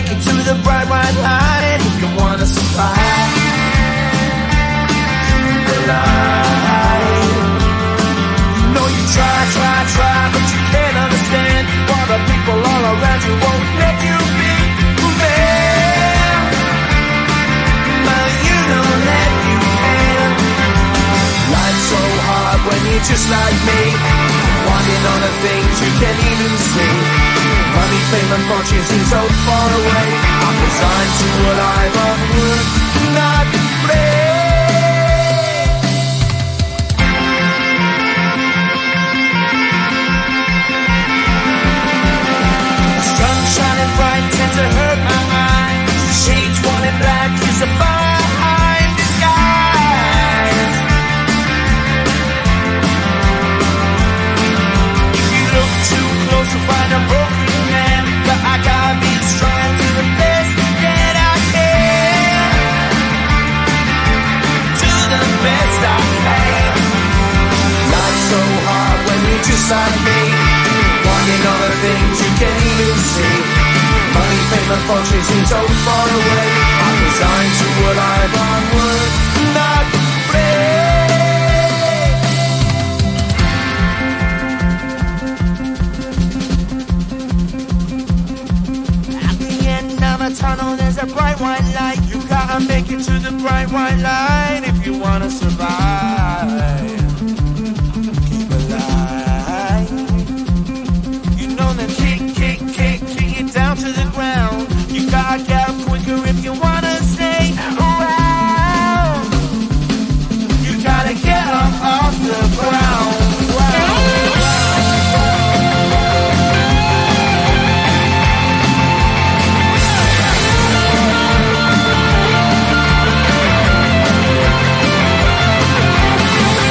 make it to the bright white line if you wanna survive. The line. You know you try, but you can't understand why the people all around you won't let you be. Man, but you know that you can. Life's so hard when you're just like me, wanting all the things you can't even see. Money, fame and fortune seem so far away. I'm resigned to a life of work, not play. Sun shining bright tends to hurt my mind. Shades worn in black is a fine disguise. If you look too close you'll find a broken man, but I gotta be strong to the best that I can. To the best I can. Life's so hard when you're just like me, wanting all the things you can't even see. Money, fame and fortune seem so far away. I'm resigned to a life on work, not play. At the end of a tunnel there's a bright white light. You gotta make it to the bright white light if you wanna survive. Keep alive. You know that kick it down to the ground. You gotta get up quicker if you wanna stay around. You gotta get up off the ground.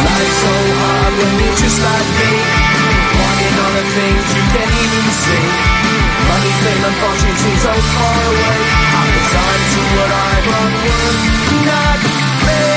Life's so hard when you're just like me, wanting all the things you can't even see. Money, fame and fortune seem so far away. I'm resigned to what I've unworked, not play.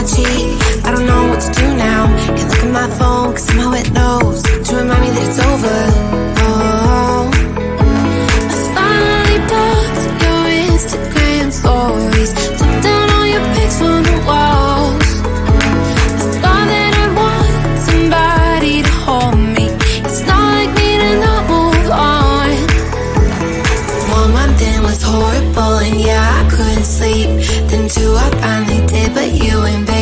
my cheek. I don't know what to do now. Can't look at my phone, cause somehow it knows to remind me that it's over. Oh, I finally blocked your Instagram stories, took down all your pics from the walls. I thought that I'd want somebody to hold me. It's not like me to not move on. 1 month in was horrible, and yeah, I couldn't sleep. Then 2, I finally did, but you ain't back.